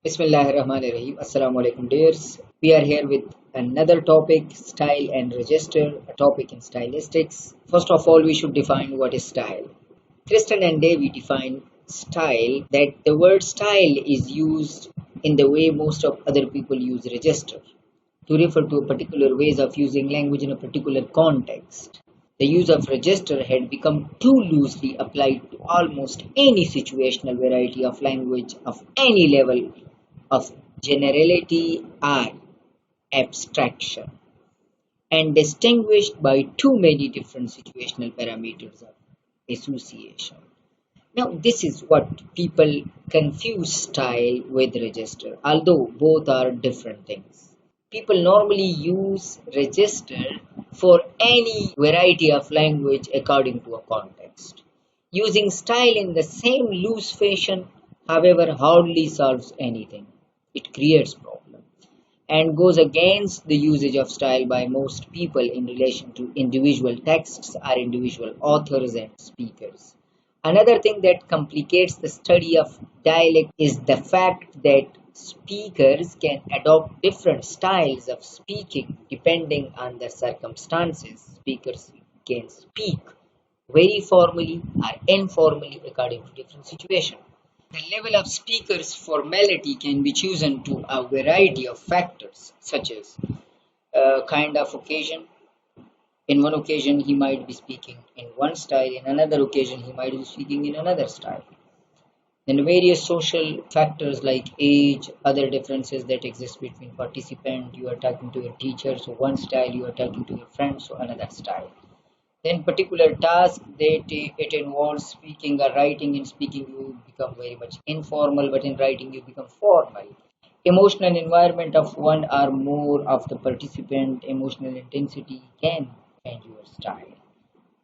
Bismillahirrahmanirrahim. Assalamu alaikum, dears. We are here with another topic, style and register, a topic in stylistics. First of all, we should define what is style. Kristen and Davy define style that the word style is used in the way most of other people use register to refer to a particular ways of using language in a particular context. The use of register had become too loosely applied to almost any situational variety of language of any level of generality or abstraction, and distinguished by too many different situational parameters of association. Now, this is what people confuse style with register, although both are different things. People normally use register for any variety of language according to a context. Using style in the same loose fashion, however, hardly solves anything. It creates problems and goes against the usage of style by most people in relation to individual texts or individual authors and speakers. Another thing that complicates the study of dialect is the fact that speakers can adopt different styles of speaking depending on their circumstances. Speakers can speak very formally or informally according to different situations. The level of speaker's formality can be chosen to a variety of factors, such as kind of occasion. In one occasion, he might be speaking in one style, in another occasion, he might be speaking in another style. Then various social factors like age, other differences that exist between participants. You are talking to your teacher, so one style, you are talking to your friends, so another style. Then particular task that it involves speaking or writing. In speaking you become very much informal, but in writing you become formal. Emotional environment of one or more of the participant, emotional intensity can change your style.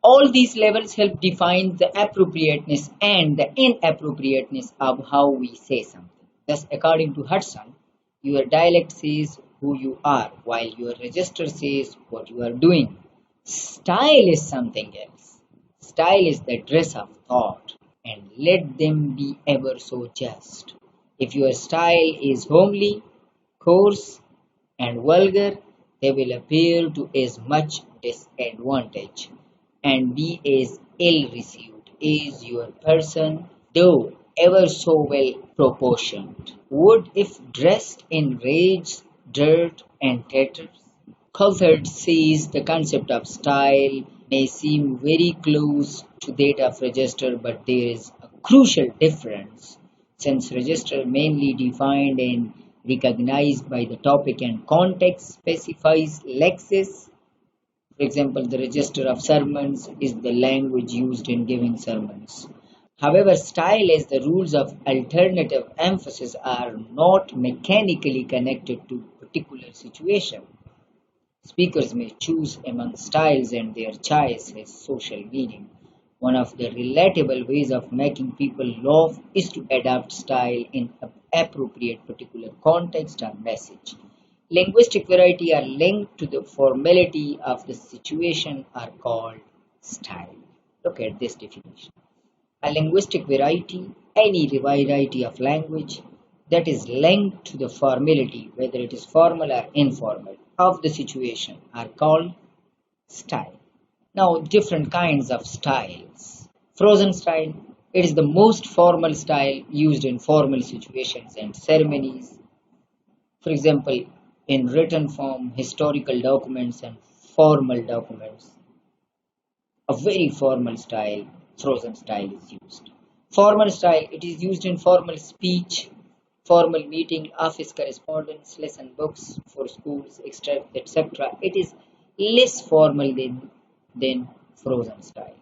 All these levels help define the appropriateness and the inappropriateness of how we say something. Thus, according to Hudson, your dialect says who you are, while your register says what you are doing. Style is something else. Style is the dress of thought, and let them be ever so just. If your style is homely, coarse, and vulgar, they will appear to as much disadvantage and be as ill received as your person, though ever so well proportioned, would if dressed in rags, dirt, and tatters. Coulthard says the concept of style may seem very close to that of register, but there is a crucial difference, since register mainly defined and recognized by the topic and context specifies lexis. For example, the register of sermons is the language used in giving sermons. However, style as the rules of alternative emphasis are not mechanically connected to particular situation. Speakers may choose among styles and their choice has social meaning. One of the relatable ways of making people laugh is to adapt style in appropriate particular context or message. Linguistic variety are linked to the formality of the situation are called style. Look at this definition. A linguistic variety, any variety of language that is linked to the formality, whether it is formal or informal, of the situation are called style. Now, different kinds of styles. Frozen style, it is the most formal style used in formal situations and ceremonies. For example, in written form, historical documents, and formal documents. A very formal style, frozen style is used. Formal style, it is used in formal speech, formal meeting, office correspondence, lesson books for schools, etc. It is less formal than frozen style.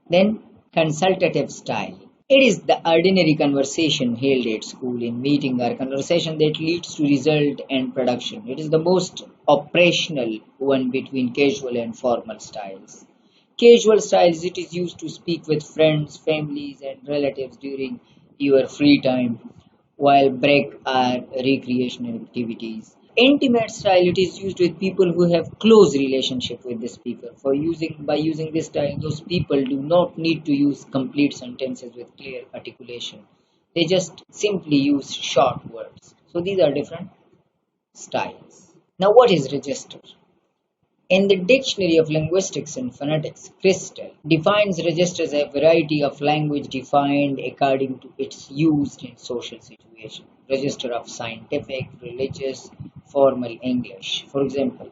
Then consultative style. It is the ordinary conversation held at school, in meeting, or conversation that leads to result and production. It is the most operational one between casual and formal styles. Casual styles, it is used to speak with friends, families, and relatives during your free time while break are recreational activities. Intimate style, it is used with people who have close relationship with the speaker. By using this style, those people do not need to use complete sentences with clear articulation. They just simply use short words. So these are different styles. Now, what is register? In the Dictionary of Linguistics and Phonetics, Crystal defines register as a variety of language defined according to its use in social situations. Register of scientific, religious, formal English. For example,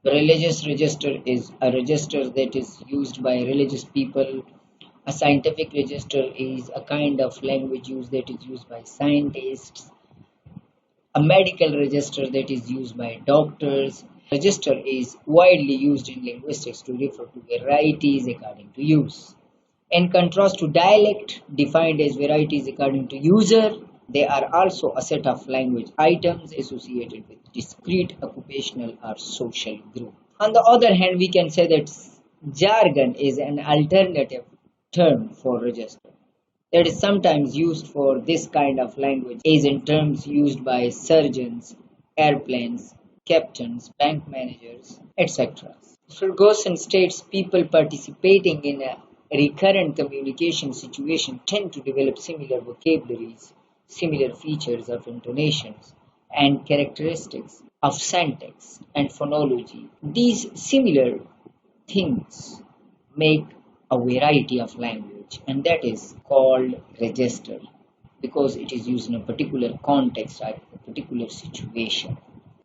the religious register is a register that is used by religious people. A scientific register is a kind of language use that is used by scientists. A medical register that is used by doctors. Register is widely used in linguistics to refer to varieties according to use. In contrast to dialect, defined as varieties according to user, they are also a set of language items associated with discrete occupational or social group. On the other hand, we can say that jargon is an alternative term for register that is sometimes used for this kind of language is in terms used by surgeons, airplanes, captains, bank managers, etc. Ferguson states people participating in a recurrent communication situation tend to develop similar vocabularies, similar features of intonations, and characteristics of syntax and phonology. These similar things make a variety of language, and that is called register because it is used in a particular context or a particular situation.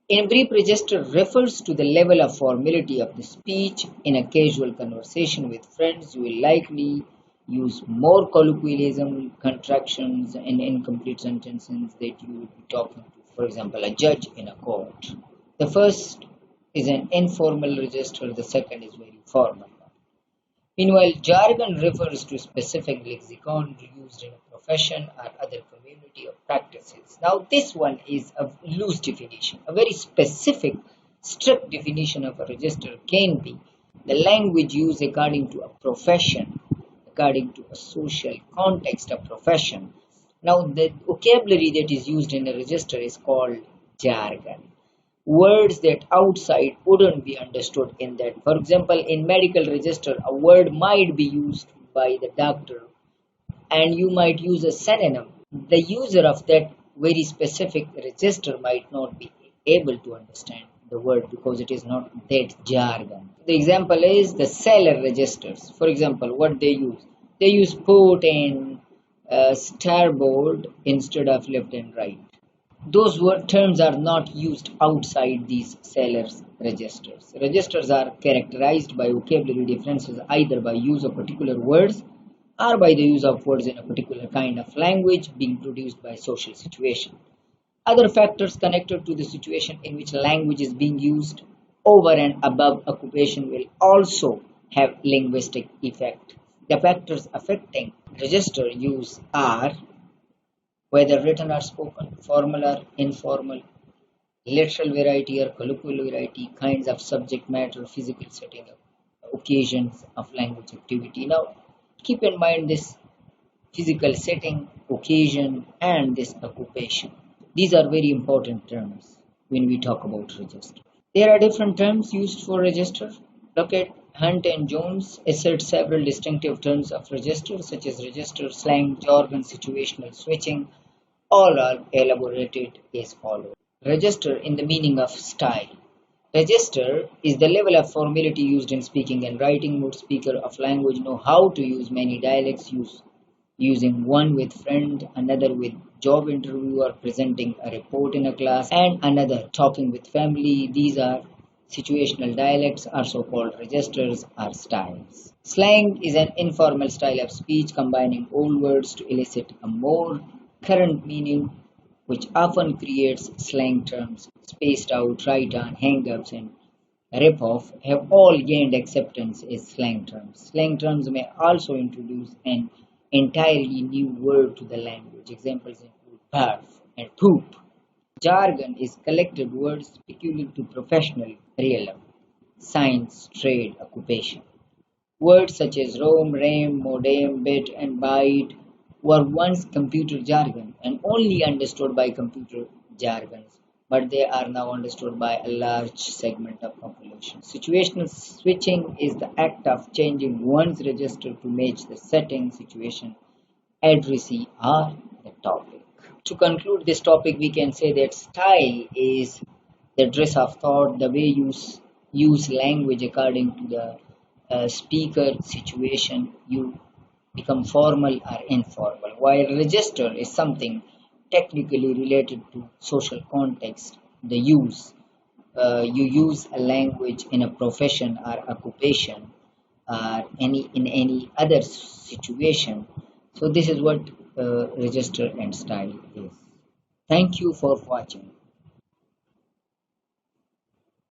In brief, register refers to the level of formality of the speech. In a casual conversation with friends, you will likely use more colloquialism, contractions, and incomplete sentences that you would be talking to, for example, a judge in a court. The first is an informal register, the second is very formal. Meanwhile, jargon refers to specific lexicon used in a profession or other community of practices. Now, this one is a loose definition. A very specific, strict definition of a register can be the language used according to a profession, according to a social context of profession. Now, the vocabulary that is used in a register is called jargon. Words that outside wouldn't be understood in that. For example, in medical register, a word might be used by the doctor and you might use a synonym. The user of that very specific register might not be able to understand the word because it is not that jargon. The example is the seller registers. For example, what they use? They use port and starboard instead of left and right. Those terms are not used outside these sellers' registers. Registers are characterized by vocabulary differences either by use of particular words or by the use of words in a particular kind of language being produced by social situation. Other factors connected to the situation in which language is being used over and above occupation will also have linguistic effect. The factors affecting register use are whether written or spoken, formal or informal, literal variety or colloquial variety, kinds of subject matter, physical setting, occasions of language activity. Now, keep in mind this physical setting, occasion, and this occupation. These are very important terms when we talk about register. There are different terms used for register. Look at Hunt and Jones assert several distinctive terms of register such as register, slang, jargon, situational switching. All are elaborated as follows. Register in the meaning of style. Register is the level of formality used in speaking and writing. Most speakers of language know how to use many dialects, using one with friend, another with job interview or presenting a report in a class, and another talking with family. These are situational dialects, are so-called registers or styles. Slang is an informal style of speech combining old words to elicit a more current meaning, which often creates slang terms. Spaced out, right on, hang-ups, and rip-off have all gained acceptance as slang terms. Slang terms may also introduce an entirely new word to the language. Examples include barf and poop. Jargon is collected words peculiar to professional realm, science, trade, occupation. Words such as ROM, RAM, modem, bit, and byte were once computer jargon and only understood by computer jargons, but they are now understood by a large segment of population. Situational switching is the act of changing one's register to match the setting, situation, addressee, or the topic. To conclude this topic, we can say that style is the dress of thought, the way you use language according to the speaker situation. You become formal or informal, while register is something technically related to social context, the use. You use a language in a profession or occupation or any other situation. So this is what register and style is. Thank you for watching.